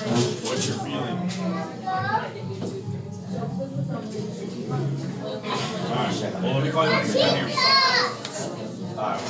What's your feeling? Alright, well, let me call you when you're done here. Alright.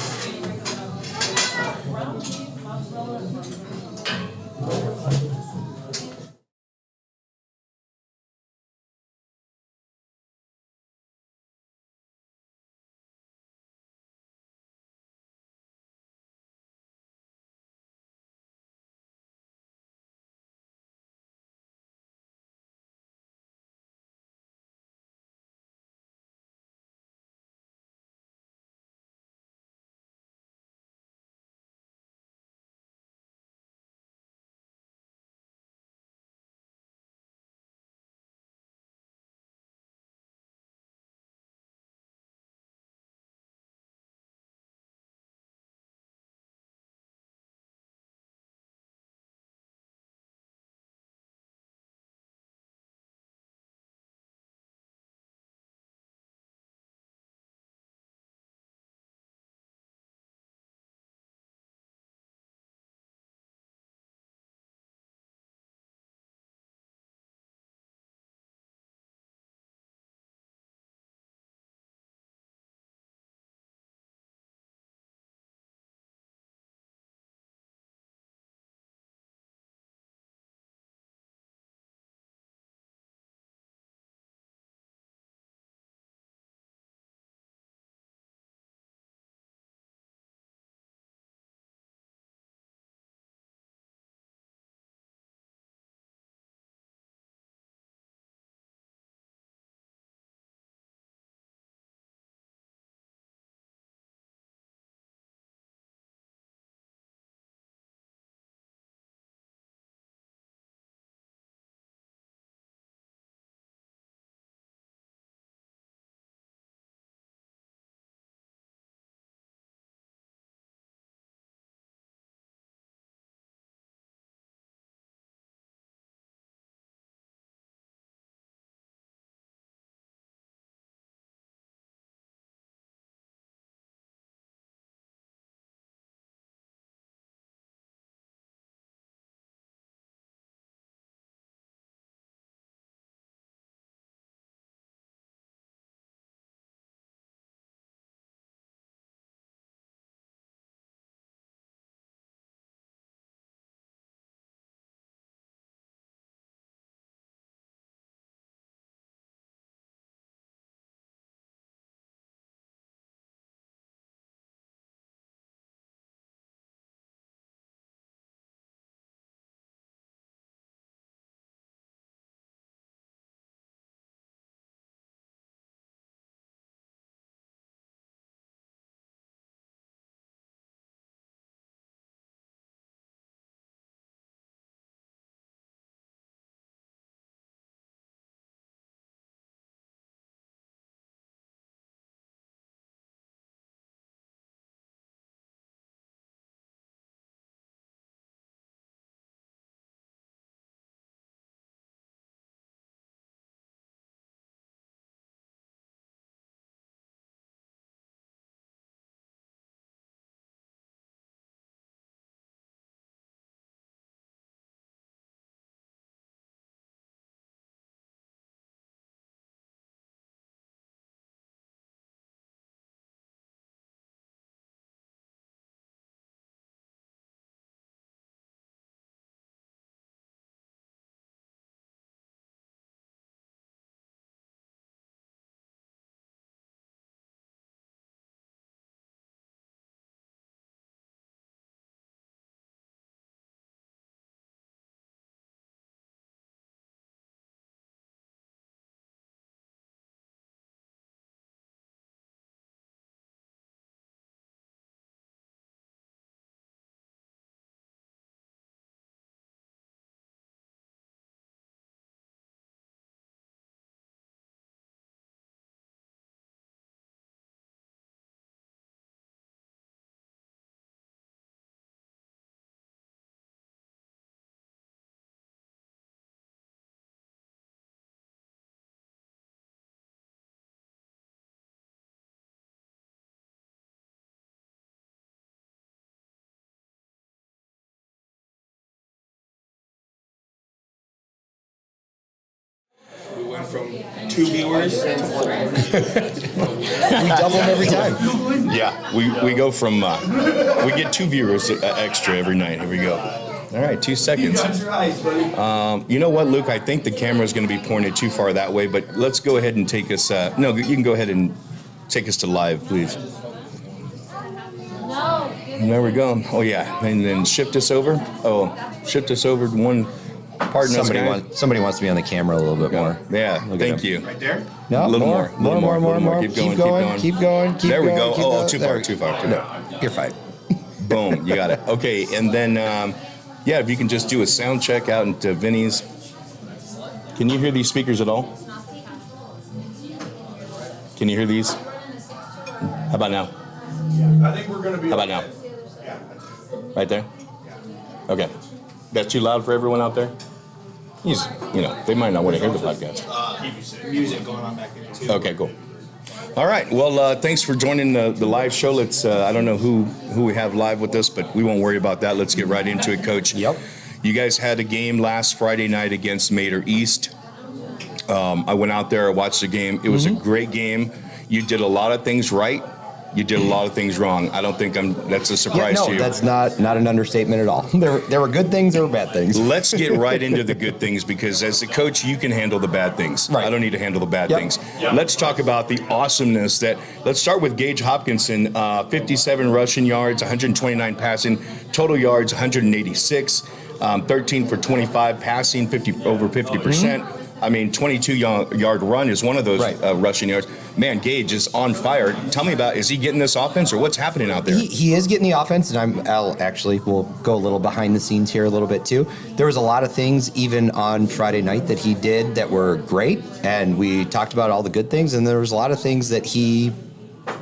went from 2 viewers to 4. We double them every time. Yeah, we go from, we get 2 viewers extra every night. Here we go. All right, 2 seconds. You know what, Luke? I think the camera's going to be pointed too far that way, but let's go ahead and take us, no, you can go ahead and take us to live, please. No. And there we go. Oh, yeah. And then shift us over. Oh, shift us over to one part. Somebody wants to be on the camera a little bit more. Yeah, thank you. Right there? No, A little more. Keep going. There we go. Oh, too There far. No, you're fine. Boom, you got it. Okay, and then, yeah, if you can just do a sound check out into Vinny's. Can you hear these speakers at all? Can you hear these? How about now? I think we're going to be. How about now? Right there? Okay. That's too loud for everyone out there? They might not want to hear the podcast. Music going on back there, too. Okay, cool. All right. Well, thanks for joining the live show. Let's. I don't know who we have live with us, but we won't worry about that. Let's get right into it, Coach. Yep. You guys had a game last Friday night against Mater East. I went out there, I watched the game. It was a great game. You did a lot of things right. You did a lot of things wrong. I don't think that's a surprise to you. That's not an understatement at all. There were good things, there were bad things. Let's get right into the good things, because as a coach, you can handle the bad things. Right. I don't need to handle the bad things. Let's talk about the awesomeness let's start with Gage Hopkinson, 57 rushing yards, 129 passing, total yards 186, 13 for 25 passing, over 50%. I mean, 22-yard run is one of those rushing yards. Man, Gage is on fire. Tell me about, is he getting this offense, or what's happening out there? He is getting the offense, and we'll go a little behind the scenes here a little bit too. There was a lot of things even on Friday night that he did that were great, and we talked about all the good things, and there was a lot of things that he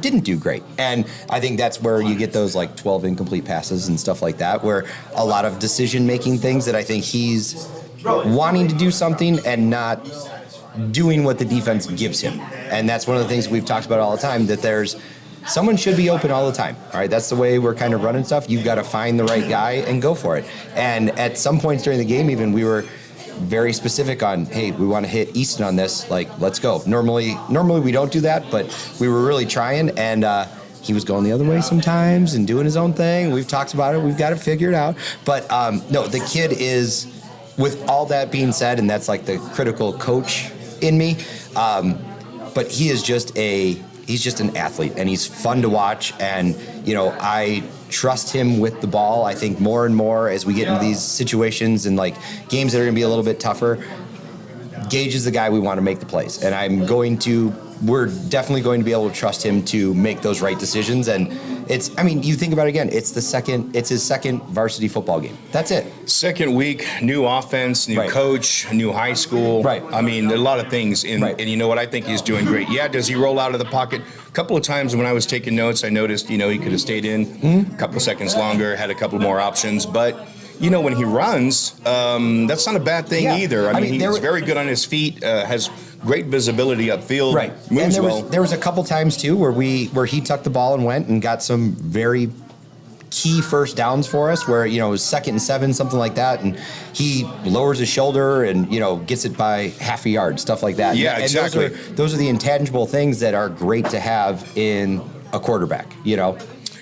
didn't do great. And I think that's where you get those like 12 incomplete passes and stuff like that, where a lot of decision-making things that I think he's wanting to do something and not doing what the defense gives him. And that's one of the things we've talked about all the time, that someone should be open all the time. All right, that's the way we're kind of running stuff. You've got to find the right guy and go for it. And at some points during the game, even, we were very specific on, hey, we want to hit Easton on this, like, let's go. Normally we don't do that, but we were really trying, and he was going the other way sometimes and doing his own thing. We've talked about it. We've got it figured out. But no, the kid is, with all that being said, and that's like the critical coach in me, but he is just an athlete, and he's fun to watch. And I trust him with the ball. I think more and more as we get into these situations and like games that are going to be a little bit tougher, Gage is the guy we want to make the plays, and we're definitely going to be able to trust him to make those right decisions. And you think about it again, it's his second varsity football game. That's it. Second week, new offense, new coach, new high school. Right. I mean, a lot of things. And you know what? I think he's doing great. Yeah, does he roll out of the pocket? A couple of times when I was taking notes, I noticed, he could have stayed in a couple seconds longer, had a couple more options. But, when he runs, that's not a bad thing either. I mean, he's very good on his feet, has great visibility upfield. Right. Moves and there was a couple times too where he tucked the ball and went and got some very key first downs for us, where it was 2nd and 7, something like that, and he lowers his shoulder and gets it by half a yard, stuff like that. Yeah, and exactly. Those are the intangible things that are great to have in a quarterback.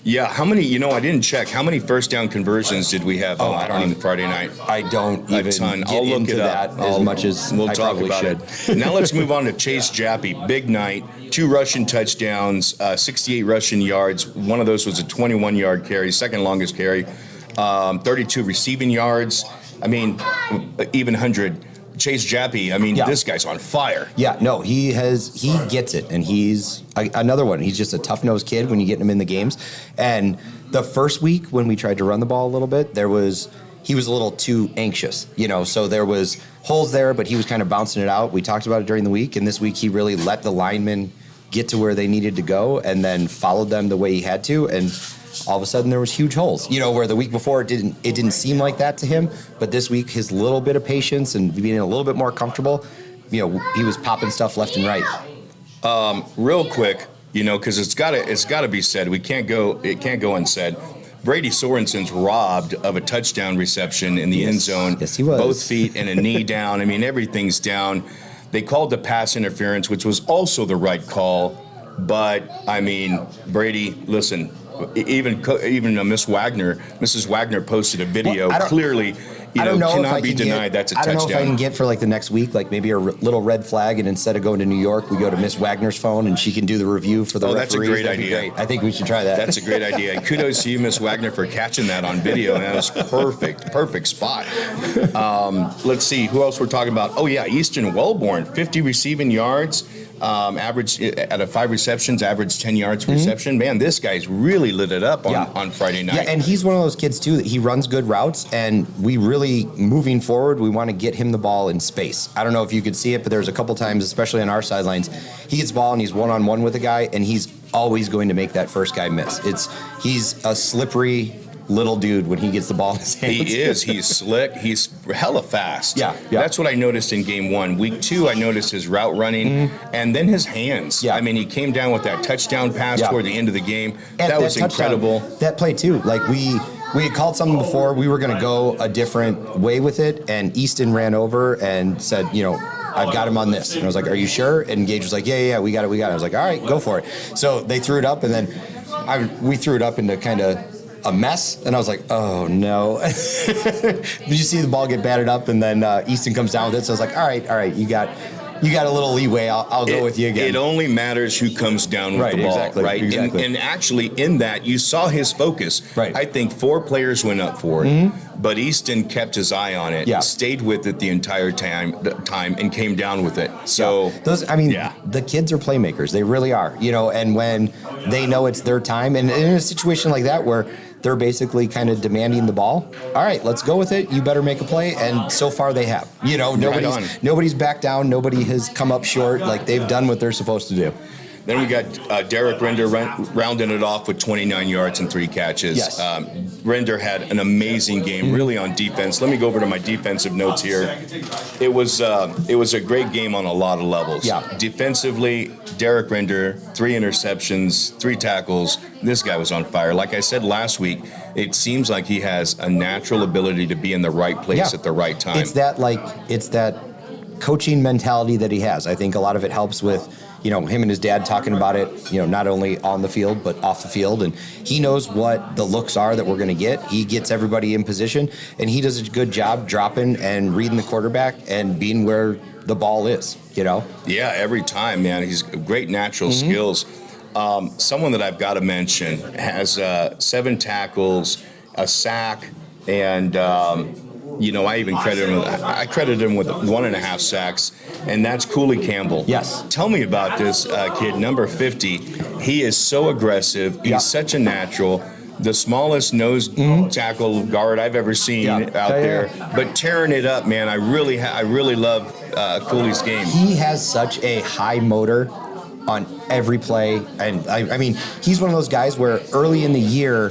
Yeah, how many, I didn't check, how many first down conversions did we have on Friday night? I don't even a ton. get I'll look into it up. that as much as we'll I talk probably about should. it. Now let's move on to Chase Jappy. Big night, 2 rushing touchdowns, 68 rushing yards. One of those was a 21-yard carry, second longest carry, 32 receiving yards. I mean, even 100. Chase Jappy, this guy's on fire. Yeah, no, he gets it, and he's another one. He's just a tough-nosed kid when you get him in the games. And the first week when we tried to run the ball a little bit, he was a little too anxious, so there was holes there, but he was kind of bouncing it out. We talked about it during the week, and this week he really let the linemen get to where they needed to go and then followed them the way he had to, and all of a sudden there was huge holes, where the week before it didn't seem like that to him, but this week his little bit of patience and being a little bit more comfortable, he was popping stuff left and right. Real quick, because it's gotta be said, it can't go unsaid. Brady Sorensen's robbed of a touchdown reception in the end zone. Yes, he was. Both feet and a knee down. Everything's down. They called the pass interference, which was also the right call. But I mean, Brady, listen, even Mrs. Wagner posted a video clearly. Cannot be denied. That's a touchdown. I don't know if I can get for like the next week, like maybe a little red flag, and instead of going to New York, we go to Miss Wagner's phone and she can do the review for the referees. That's a great That'd idea. Be great. I think we should try that. That's a great idea. Kudos to you, Miss Wagner, for catching that on video. And that was perfect spot. Let's see who else we're talking about. Oh yeah, Easton Wellborn, 50 receiving yards. Average out of 5 receptions, average 10 yards per reception. Man, this guy's really lit it up on Friday night. Yeah, and he's one of those kids too that he runs good routes, and we really, moving forward, we want to get him the ball in space. I don't know if you could see it, but there's a couple times, especially on our sidelines, he gets the ball and he's one-on-one with a guy, and he's always going to make that first guy miss. He's a slippery little dude when he gets the ball in his hands. He is. He's slick. He's hella fast. Yeah. That's what I noticed in game 1. Week 2, I noticed his route running and then his hands. Yeah. I mean, he came down with that touchdown pass toward the end of the game. And that was touchdown, incredible. That play too. Like we had called something before. We were going to go a different way with it, and Easton ran over and said, I've got him on this. And I was like, are you sure? And Gage was like, yeah, we got it. I was like, all right, go for it. So they threw it up, and then we threw it up into kind of a mess, and I was like, oh no. Did you see the ball get batted up, and then Easton comes down with it? So I was like, all right, you got a little leeway. I'll go with you again. It only matters who comes down with the ball, right? Exactly. And actually, in that, you saw his focus. Right. I think 4 players went up for it, but Easton kept his eye on it, stayed with it the entire time, and came down with it. So the kids are playmakers. They really are. And when they know it's their time, and in a situation like that where they're basically kind of demanding the ball. All right, let's go with it. You better make a play. And so far they have. Nobody's backed down. Nobody has come up short. Like, they've done what they're supposed to do. Then we got Derek Render rounding it off with 29 yards and 3 catches. Yes. Render had an amazing game, really on defense. Let me go over to my defensive notes here. It was a great game on a lot of levels. Yeah. Defensively, Derek Render, 3 interceptions, 3 tackles. This guy was on fire. Like I said last week, it seems like he has a natural ability to be in the right place at the right time. It's that coaching mentality that he has. I think a lot of it helps with him and his dad talking about it, not only on the field, but off the field. And he knows what the looks are that we're going to get. He gets everybody in position, and he does a good job dropping and reading the quarterback and being where the ball is, Yeah, every time, man. He's great natural skills. Someone that I've got to mention has 7 tackles, a sack, and I even credited him with 1.5 sacks, and that's Cooley Campbell. Yes. Tell me about this kid, number 50. He is so aggressive. He's such a natural. The smallest nose tackle guard I've ever seen out there, but tearing it up, man. I really love Cooley's game. He has such a high motor on every play, and I mean, he's one of those guys where early in the year,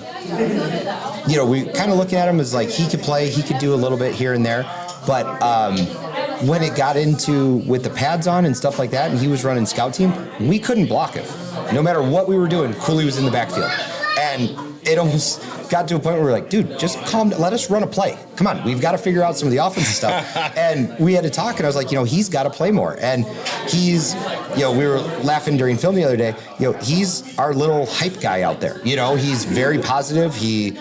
we kind of look at him as like he could play, he could do a little bit here and there, but when it got into with the pads on and stuff like that, and he was running scout team, we couldn't block him. No matter what we were doing, Cooley was in the backfield, and it almost got to a point where we're like, dude, just calm down. Let us run a play. Come on, we've got to figure out some of the offensive stuff. And we had to talk, and I was like, he's got to play more. And he's, we were laughing during film the other day. He's our little hype guy out there. He's very positive. He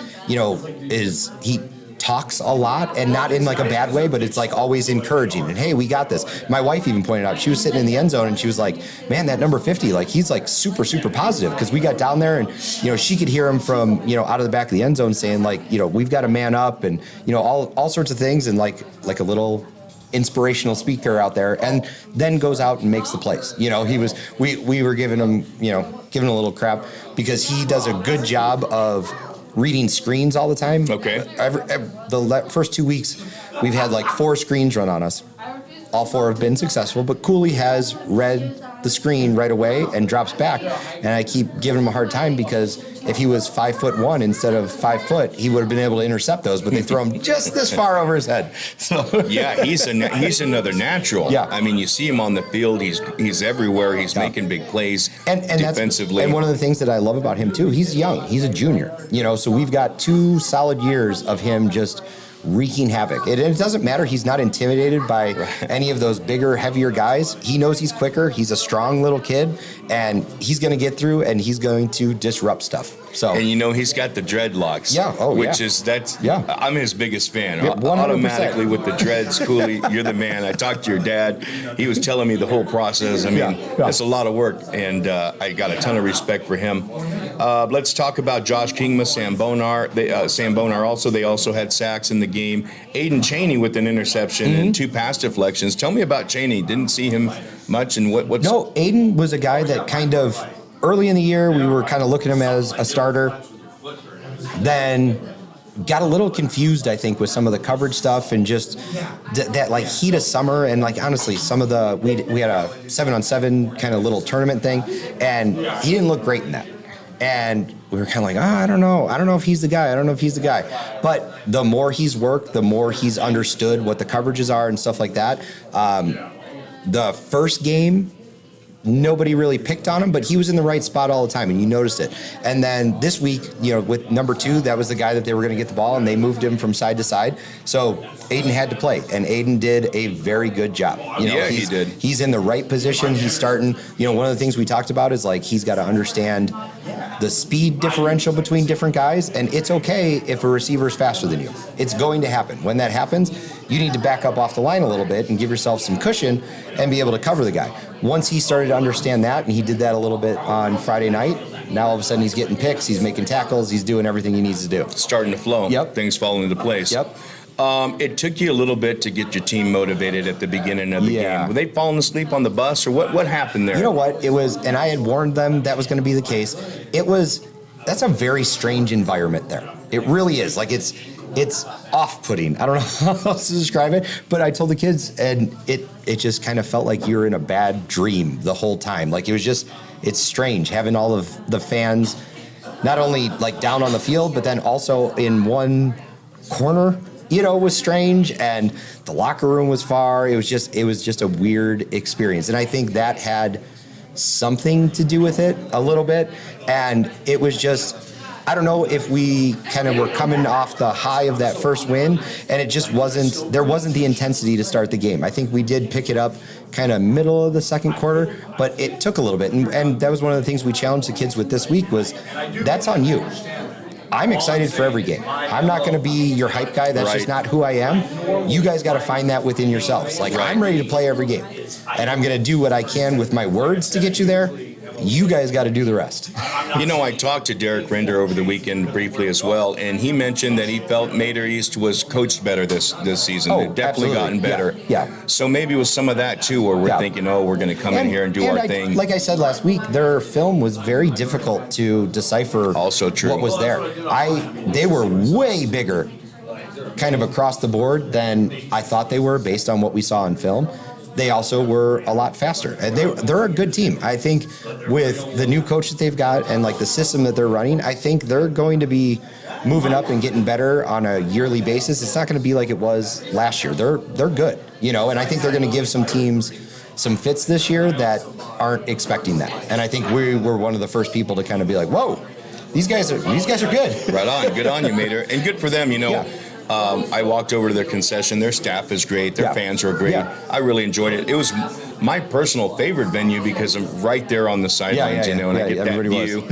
talks a lot, and not in like a bad way, but it's like always encouraging. And hey, we got this. My wife even pointed out, she was sitting in the end zone and she was like, man, that number 50, like he's like super, super positive, because we got down there and, she could hear him from, out of the back of the end zone saying like, we've got to man up and, all sorts of things, and like a little inspirational speaker out there, and then goes out and makes the plays. We were giving him, giving a little crap because he does a good job of reading screens all the time. Okay. The first 2 weeks, we've had like 4 screens run on us. All 4 have been successful, but Cooley has read the screen right away and drops back. And I keep giving him a hard time because if he was 5'1" instead of 5 foot, he would have been able to intercept those, but they throw him just this far over his head. So yeah, he's another natural. Yeah. I mean, you see him on the field. He's everywhere. He's making big plays and defensively. And one of the things that I love about him too, he's young. He's a junior. So we've got 2 solid years of him just wreaking havoc. It doesn't matter. He's not intimidated by any of those bigger, heavier guys. He knows he's quicker. He's a strong little kid, and he's going to get through, and he's going to disrupt stuff. So, and he's got the dreadlocks. Yeah. Oh, which yeah. that's. Yeah. I'm his biggest fan. Yeah, 100%. Automatically with the dreads, Cooley, you're the man. I talked to your dad. He was telling me the whole process. I mean, it's a lot of work, and I got a ton of respect for him. Let's talk about Josh Kingma, Sam Bonar. Sam Bonar also. They also had sacks in the game. Aiden Chaney with an interception and 2 pass deflections. Tell me about Chaney. Didn't see him much, and what's... No, Aiden was a guy that kind of, early in the year, we were kind of looking at him as a starter. Then got a little confused, I think, with some of the coverage stuff and just that like heat of summer. And like, honestly, some of the, we had a 7-on-7 kind of little tournament thing, and he didn't look great in that. And we were kind of like, I don't know if he's the guy. But the more he's worked, the more he's understood what the coverages are and stuff like that. The first game, nobody really picked on him, but he was in the right spot all the time, and you noticed it. And then this week, with number 2, that was the guy that they were going to get the ball, and they moved him from side to side. So Aiden had to play, and Aiden did a very good job. He did. He's in the right position. He's starting. One of the things we talked about is like he's got to understand the speed differential between different guys, and it's okay if a receiver is faster than you. It's going to happen. When that happens, you need to back up off the line a little bit and give yourself some cushion and be able to cover the guy. Once he started to understand that, and he did that a little bit on Friday night, now all of a sudden he's getting picks, he's making tackles, he's doing everything he needs to do. Starting to flow. Yep. Things falling into place. Yep. It took you a little bit to get your team motivated at the beginning of the game. Were they falling asleep on the bus, or what happened there? You know what? It was, and I had warned them that was going to be the case. That's a very strange environment there. It really is. Like it's off-putting. I don't know how else to describe it, but I told the kids, and it just kind of felt like you were in a bad dream the whole time. Like it's strange having all of the fans not only like down on the field, but then also in one corner. Was strange, and the locker room was far. It was just a weird experience, and I think that had something to do with it a little bit. And it was just, I don't know if we kind of were coming off the high of that first win, and it just there wasn't the intensity to start the game. I think we did pick it up kind of middle of the second quarter, but it took a little bit, and that was one of the things we challenged the kids with this week was, that's on you. I'm excited for every game. I'm not going to be your hype guy. That's just not who I am. You guys got to find that within yourselves. Like, I'm ready to play every game, and I'm going to do what I can with my words to get you there. You guys got to do the rest. I talked to Derek Render over the weekend briefly as well, and he mentioned that he felt Mater East was coached better this season. They've definitely gotten better. Yeah. So maybe it was some of that, too, where we're thinking, we're going to come in here and do our thing. Like I said last week, their film was very difficult to decipher. Also true. What was there. They were way bigger kind of across the board than I thought they were based on what we saw in film. They also were a lot faster. And they're a good team. I think with the new coach that they've got and like the system that they're running, I think they're going to be moving up and getting better on a yearly basis. It's not going to be like it was last year. They're good, and I think they're going to give some teams some fits this year that aren't expecting that. And I think we were one of the first people to kind of be like, whoa, these guys are good. Right on. Good on you, Mater. And good for them, Yeah. I walked over to their concession. Their staff is great. Their fans are great. Yeah. I really enjoyed it. It was my personal favorite venue because I'm right there on the sidelines, and I get that view.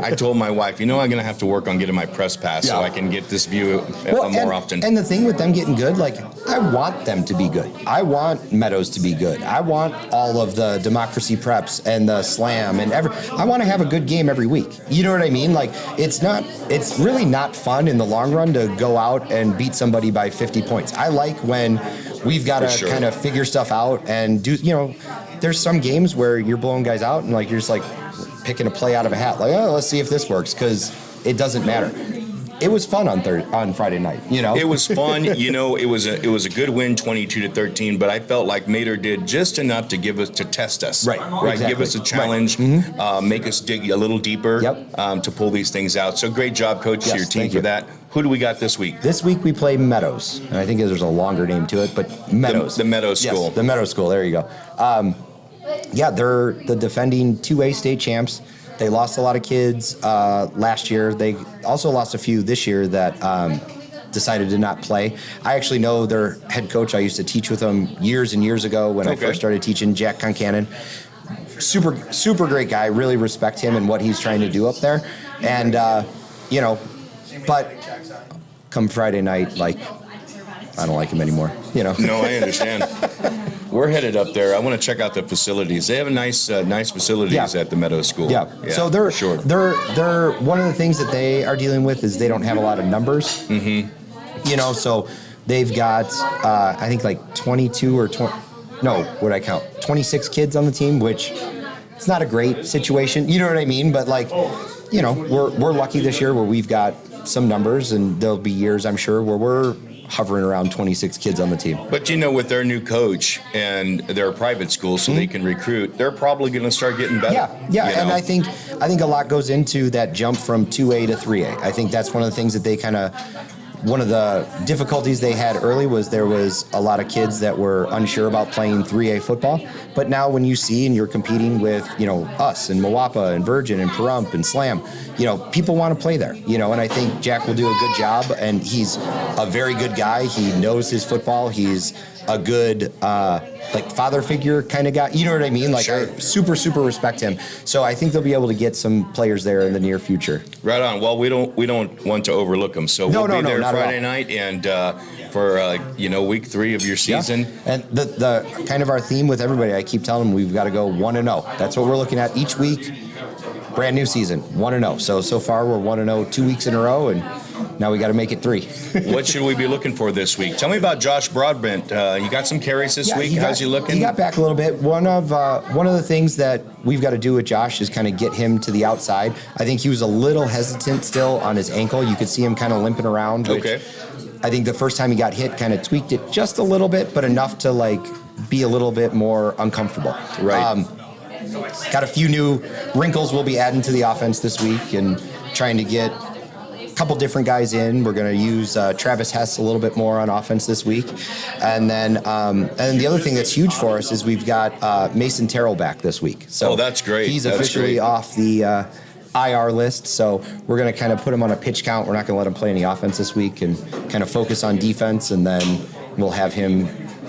I told my wife, I'm going to have to work on getting my press pass so I can get this view more often. And the thing with them getting good, like, I want them to be good. I want Meadows to be good. I want all of the democracy preps and the slam and I want to have a good game every week. You know what I mean? Like, it's really not fun in the long run to go out and beat somebody by 50 points. I like when we've got to kind of figure stuff out and do, there's some games where you're blowing guys out and like you're just like picking a play out of a hat. Like, let's see if this works, because it doesn't matter. It was fun on Friday night, It was fun. It was a good win, 22-13, but I felt like Mater did just enough to test us. Right. Exactly. Give us a challenge, make us dig a little deeper to pull these things out. So great job, Coach, to your team for that. Who do we got this week? This week we play Meadows, and I think there's a longer name to it, but Meadows. The Meadows School. Yes, the Meadows School. There you go. They're the defending 2A state champs. They lost a lot of kids last year. They also lost a few this year that decided to not play. I actually know their head coach. I used to teach with him years and years ago when I first started teaching, Jack Concannon. Super great guy. Really respect him and what he's trying to do up there. And, but come Friday night, like, I don't like him anymore, No, I understand. We're headed up there. I want to check out the facilities. They have nice facilities at the Meadows School. Yeah. So they're one of the things that they are dealing with is they don't have a lot of numbers. Mm-hmm. So they've got I think like 22 or 20. No, what I count? 26 kids on the team, which it's not a great situation. You know what I mean? But we're lucky this year where we've got some numbers, and there'll be years, I'm sure, where we're hovering around 26 kids on the team. But with their new coach and they're a private school, so they can recruit, they're probably going to start getting better. Yeah, and I think a lot goes into that jump from 2A to 3A. I think that's one of the things that they one of the difficulties they had early was there was a lot of kids that were unsure about playing 3A football. But now when you see and you're competing with, us and Moapa and Virgin and Pahrump and Slam, people want to play there, and I think Jack will do a good job, and he's a very good guy. He knows his football. He's a good, father figure kind of guy. You know what I mean? Sure. I super respect him. So I think they'll be able to get some players there in the near future. Right on. Well, we don't want to overlook them. So we'll be there Friday night and for week 3 of your season. Yeah. And the kind of our theme with everybody, I keep telling them we've got to go 1-0. That's what we're looking at each week. Brand new season, 1-0. So far we're 1-0 2 weeks in a row, and now we got to make it 3. What should we be looking for this week? Tell me about Josh Broadbent. You got some carries this week. How's he looking? He got back a little bit. One of the things that we've got to do with Josh is kind of get him to the outside. I think he was a little hesitant still on his ankle. You could see him kind of limping around. Which I think the first time he got hit kind of tweaked it just a little bit, but enough to be a little bit more uncomfortable. Right. Got a few new wrinkles we'll be adding to the offense this week and trying to get a couple different guys in. We're going to use Travis Hess a little bit more on offense this week. And then the other thing that's huge for us is we've got Mason Terrell back this week. So that's great. He's officially off the IR list, so we're going to kind of put him on a pitch count. We're not going to let him play any offense this week and kind of focus on defense, and then we'll have him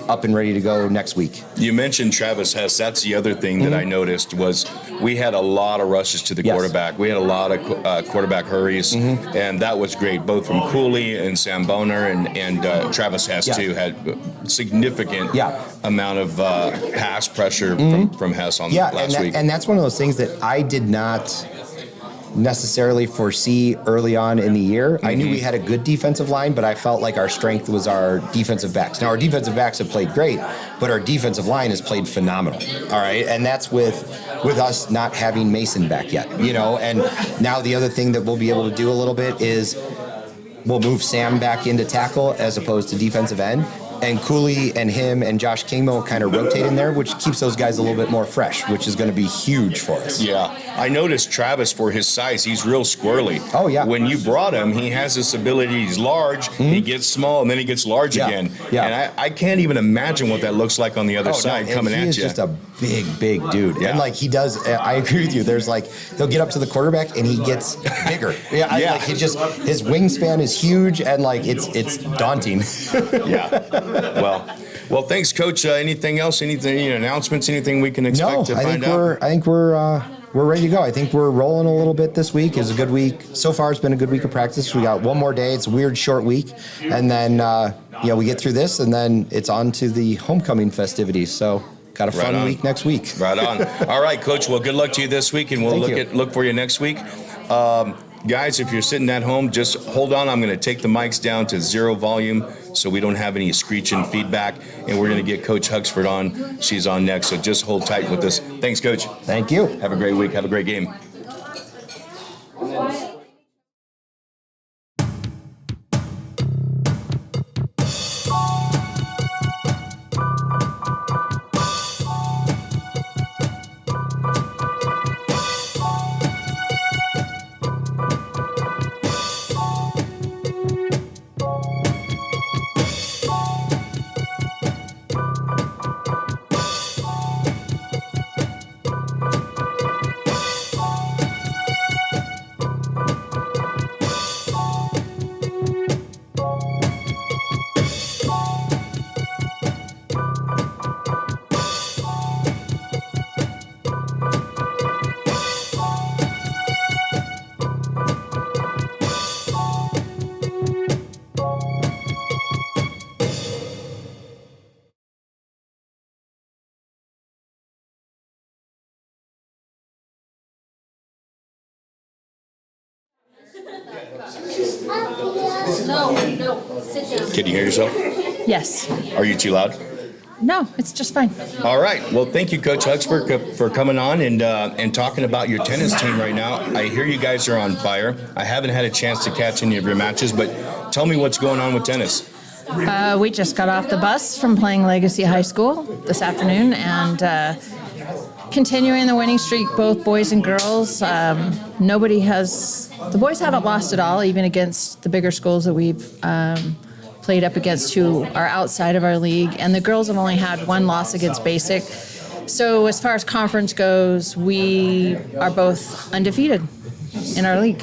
up and ready to go next week. You mentioned Travis Hess. That's the other thing that I noticed was we had a lot of rushes to the quarterback. We had a lot of quarterback hurries, and that was great, both from Cooley and Sam Boner and Travis Hess, too, had significant amount of pass pressure from Hess on last week. And that's one of those things that I did not necessarily foresee early on in the year. I knew we had a good defensive line, but I felt like our strength was our defensive backs. Now, our defensive backs have played great, but our defensive line has played phenomenal. All right, and that's with us not having Mason back yet, And now the other thing that we'll be able to do a little bit is we'll move Sam back into tackle as opposed to defensive end. And Cooley and him and Josh Kingman will kind of rotate in there, which keeps those guys a little bit more fresh, which is going to be huge for us. Yeah. I noticed Travis, for his size, he's real squirrely. Oh, yeah. When you brought him, he has this ability. He's large, he gets small, and then he gets large again. Yeah. And I can't even imagine what that looks like on the other side coming at you. He's just a big dude. Yeah. And he does, I agree with you. There's he'll get up to the quarterback and he gets bigger. His wingspan is huge and it's daunting. Yeah. Well, thanks, Coach. Anything else? Anything? Announcements? Anything we can expect to find out? I think we're ready to go. I think we're rolling a little bit this week. It's a good week. So far, it's been a good week of practice. We got one more day. It's a weird short week, and then we get through this, and then it's on to the homecoming festivities. So got a fun week next week. Right on. All right, Coach. Well, good luck to you this week, and we'll look for you next week. Guys, if you're sitting at home, just hold on. I'm going to take the mics down to 0 volume so we don't have any screeching feedback, and we're going to get Coach Huxford on. She's on next, so just hold tight with us. Thanks, Coach. Thank you. Have a great week. Have a great game. No, sit down. Can you hear yourself? Yes. Are you too loud? No, it's just fine. All right. Well, thank you, Coach Huxford, for coming on and talking about your tennis team right now. I hear you guys are on fire. I haven't had a chance to catch any of your matches, but tell me what's going on with tennis. We just got off the bus from playing Legacy High School this afternoon and continuing the winning streak, both boys and girls. The boys haven't lost at all, even against the bigger schools that we've played up against who are outside of our league. And the girls have only had one loss against Basic. So as far as conference goes, we are both undefeated in our league.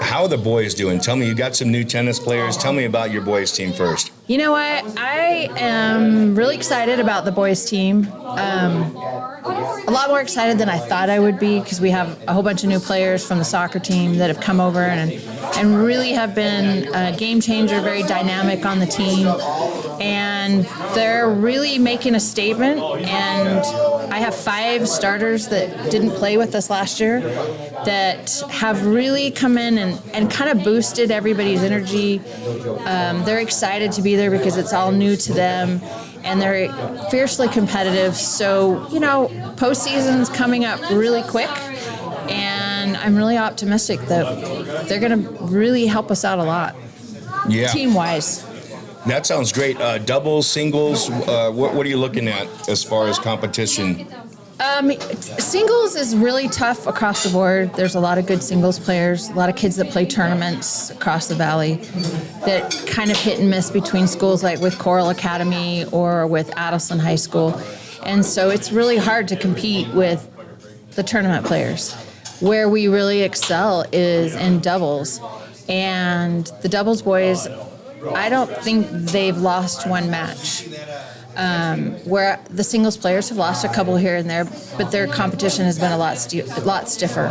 How are the boys doing? Tell me, you got some new tennis players. Tell me about your boys team first. You know what? I am really excited about the boys team. A lot more excited than I thought I would be because we have a whole bunch of new players from the soccer team that have come over and really have been a game changer, very dynamic on the team. And they're really making a statement. And I have 5 starters that didn't play with us last year that have really come in and kind of boosted everybody's energy. They're excited to be there because it's all new to them. And they're fiercely competitive. So, postseason's coming up really quick. And I'm really optimistic that they're going to really help us out a lot, team-wise. That sounds great. Doubles, singles, what are you looking at as far as competition? Singles is really tough across the board. There's a lot of good singles players, a lot of kids that play tournaments across the valley that kind of hit and miss between schools like with Coral Academy or with Addison High School. And so it's really hard to compete with the tournament players. Where we really excel is in doubles. And the doubles boys, I don't think they've lost one match. Where the singles players have lost a couple here and there, but their competition has been a lot stiffer.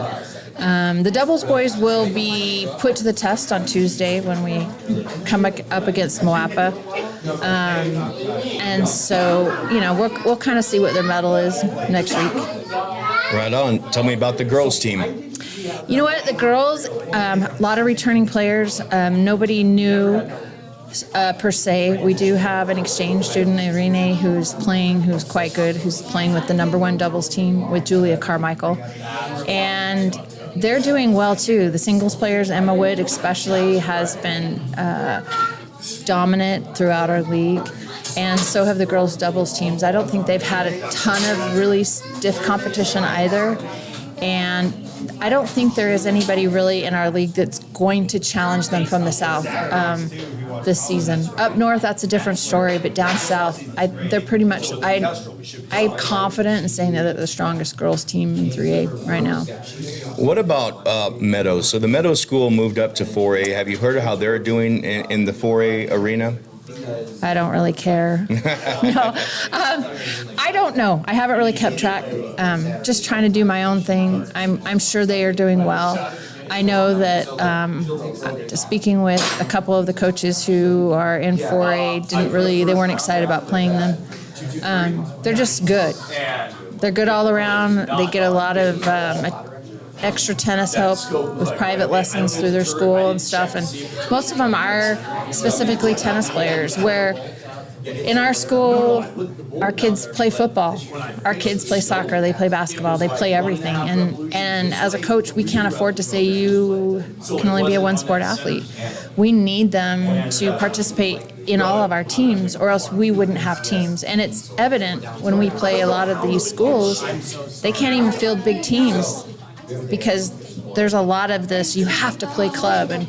The doubles boys will be put to the test on Tuesday when we come up against Moapa. And so, we'll kind of see what their medal is next week. Right on. Tell me about the girls' team. You know what? The girls, a lot of returning players. Nobody new. Per se, we do have an exchange student, Irene, who's quite good, who's playing with the #1 doubles team with Julia Carmichael. And they're doing well too. The singles players, Emma Wood especially, has been dominant throughout our league. And so have the girls doubles teams. I don't think they've had a ton of really stiff competition either. And I don't think there is anybody really in our league that's going to challenge them from the south this season. Up north, that's a different story, but down south, they're pretty much. I'm confident in saying that they're the strongest girls team in 3A right now. What about Meadows? So the Meadows school moved up to 4A. Have you heard of how they're doing in the 4A arena? I don't really care. No, I don't know. I haven't really kept track. Just trying to do my own thing. I'm sure they are doing well. I know that speaking with a couple of the coaches who are in 4A, they weren't excited about playing them. They're just good. They're good all around. They get a lot of extra tennis help with private lessons through their school and stuff. And most of them are specifically tennis players, where in our school, our kids play football, our kids play soccer, they play basketball, they play everything. And as a coach, we can't afford to say you can only be a one-sport athlete. We need them to participate in all of our teams, or else we wouldn't have teams. And it's evident when we play a lot of these schools, they can't even field big teams because there's a lot of this, you have to play club, and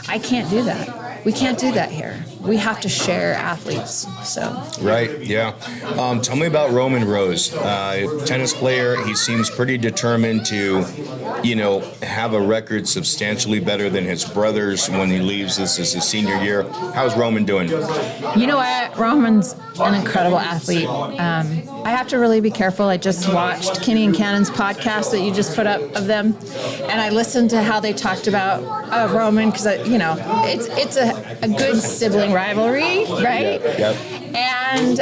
I can't do that. We can't do that here. We have to share athletes. So. Right. Yeah. Tell me about Roman Rose, tennis player. He seems pretty determined to, have a record substantially better than his brothers when he leaves. This is his senior year. How's Roman doing? You know what? Roman's an incredible athlete. I have to really be careful. I just watched Kenny and Cannon's podcast that you just put up of them, and I listened to how they talked about Roman because it's a good sibling rivalry, right? Yep. And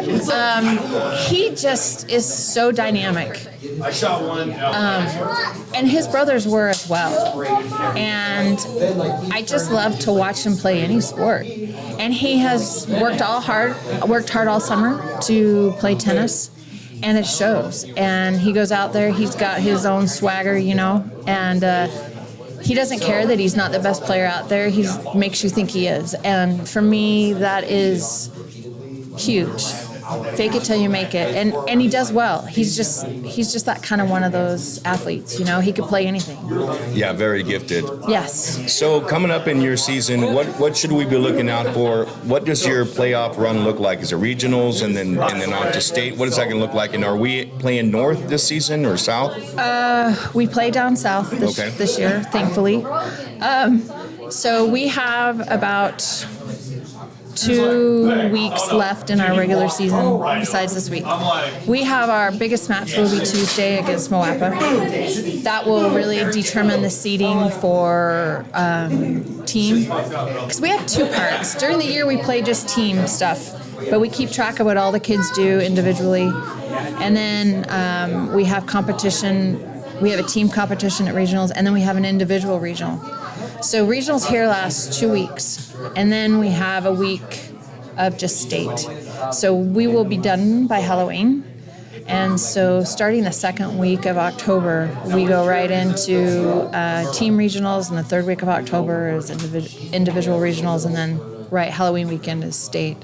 he just is so dynamic. I shot one. And his brothers were as well. And I just love to watch him play any sport. And he has worked hard all summer to play tennis, and it shows. And he goes out there, he's got his own swagger, you know, and he doesn't care that he's not the best player out there. He makes you think he is. And for me, that is huge. Fake it till you make it, and he does well. He's just that kind of one of those athletes, you know. He could play anything. Yeah, very gifted. Yes. So coming up in your season, what should we be looking out for? What does your playoff run look like? Is it regionals and then on to state? What is that going to look like? And are we playing north this season or south? We play down south this year, thankfully. So we have about 2 weeks left in our regular season besides this week. We have our biggest match will be Tuesday against Moapa. That will really determine the seeding for team. Because we have 2 parts. During the year we play just team stuff, but we keep track of what all the kids do individually. And then we have competition. We have a team competition at regionals, and then we have an individual regional. So regionals here last 2 weeks, and then we have a week of just state. So we will be done by Halloween. And so starting the second week of October, we go right into team regionals, and the third week of October is individual regionals, and then Halloween weekend is state.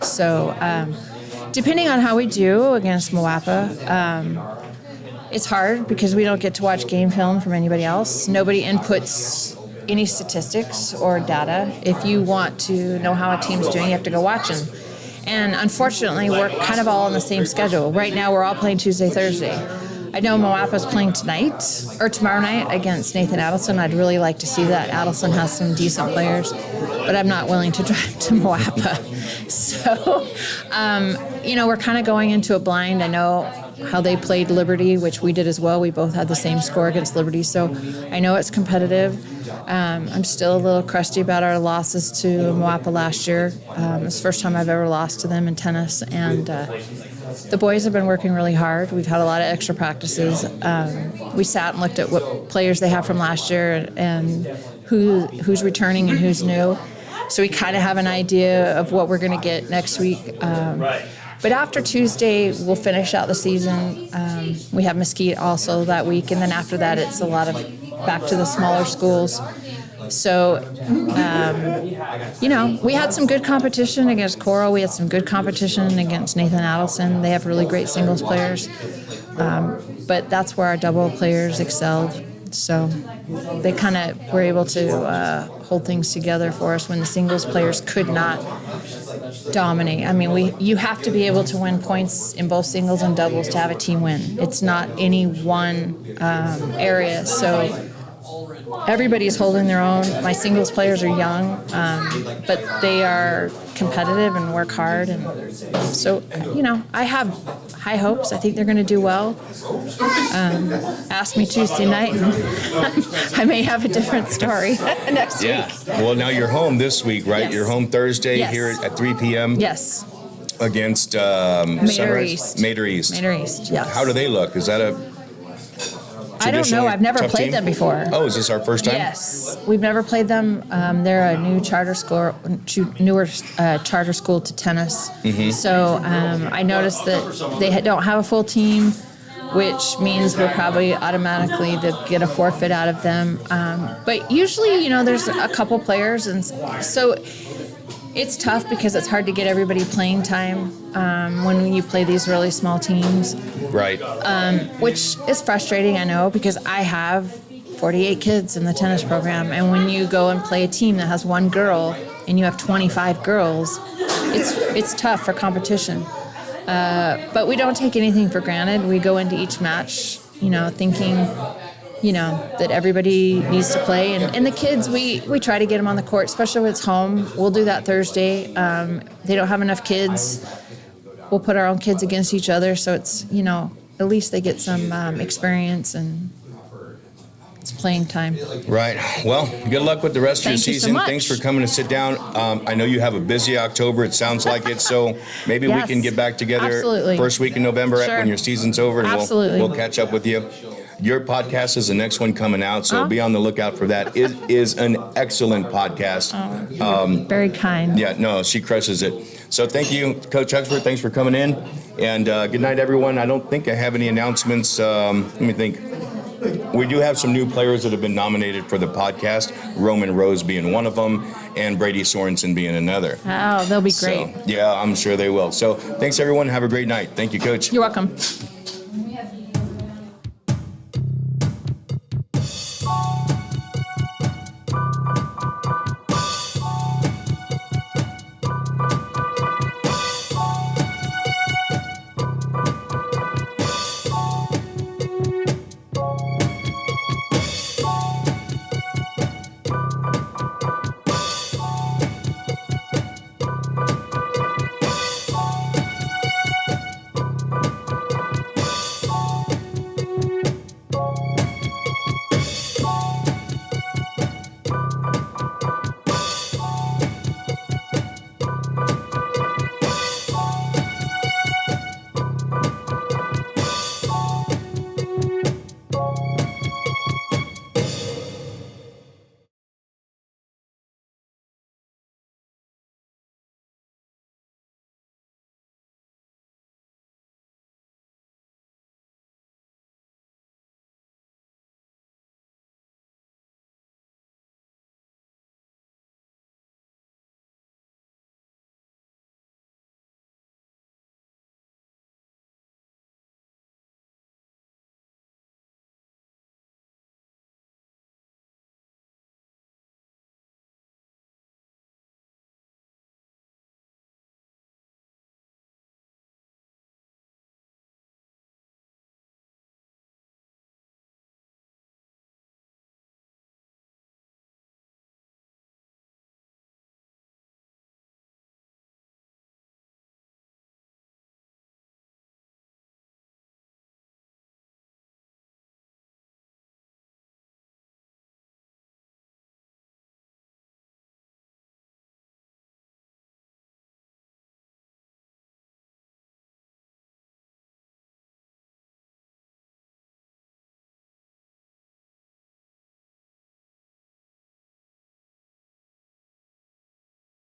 So depending on how we do against Moapa, it's hard because we don't get to watch game film from anybody else. Nobody inputs any statistics or data. If you want to know how a team's doing, you have to go watch them. And unfortunately, we're kind of all on the same schedule. Right now, we're all playing Tuesday, Thursday. I know Moapa's playing tomorrow night against Nathan Adelson. I'd really like to see that. Adelson has some decent players, but I'm not willing to drive to Moapa. So, we're kind of going into it blind. I know how they played Liberty, which we did as well. We both had the same score against Liberty, so I know it's competitive. I'm still a little crusty about our losses to Moapa last year. It's the first time I've ever lost to them in tennis, and the boys have been working really hard. We've had a lot of extra practices. We sat and looked at what players they have from last year and who's returning and who's new. So we kind of have an idea of what we're going to get next week. But after Tuesday, we'll finish out the season. We have Mesquite also that week, and then after that, it's a lot of back to the smaller schools. So, we had some good competition against Coral. We had some good competition against Nathan Adelson. They have really great singles players. But that's where our double players excelled. So they kind of were able to hold things together for us when the singles players could not dominate. I mean, you have to be able to win points in both singles and doubles to have a team win. It's not any one area. So everybody's holding their own. My singles players are young, but they are competitive and work hard. And so, I have high hopes. I think they're going to do well. Ask me Tuesday night, and I may have a different story next week. Well, now you're home this week, right? Yes. You're home Thursday Yes. here at 3 p.m. Yes. Against Mater Sunrise? East. Mater East. Mater East, yes. How do they look? Is that a I don't know. I've never tough played team? them before. Oh, is this our first time? Yes, we've never played them. They're a new newer charter school to tennis. Mm-hmm. So I noticed that they don't have a full team, which means we'll probably automatically get a forfeit out of them. But usually, there's a couple players, and so it's tough because it's hard to get everybody playing time when you play these really small teams. Right. Which is frustrating, I know, because I have 48 kids in the tennis program, and when you go and play a team that has one girl and you have 25 girls, it's tough for competition. But we don't take anything for granted. We go into each match, thinking, that everybody needs to play. And the kids, we try to get them on the court, especially when it's home. We'll do that Thursday. They don't have enough kids. We'll put our own kids against each other, so it's, at least they get some experience, and it's playing time. Right. Well, good luck with the rest of your Thank you so season. much. Thanks for coming to sit down. I know you have a busy October. It sounds like it. So maybe we Yes. can get back together Absolutely. first week in November Sure. when your season's over, and Absolutely. we'll catch up with you. Your podcast is the next one coming out, so be on the lookout for that. It is an excellent podcast. Very kind. Yeah, no, she crushes it. So thank you, Coach Huxford. Thanks for coming in. And good night, everyone. I don't think I have any announcements. Let me think. We do have some new players that have been nominated for the podcast, Roman Rose being one of them, and Brady Sorensen being another. Oh, they'll be great. So, yeah, I'm sure they will. So thanks, everyone. Have a great night. Thank you, Coach. You're welcome.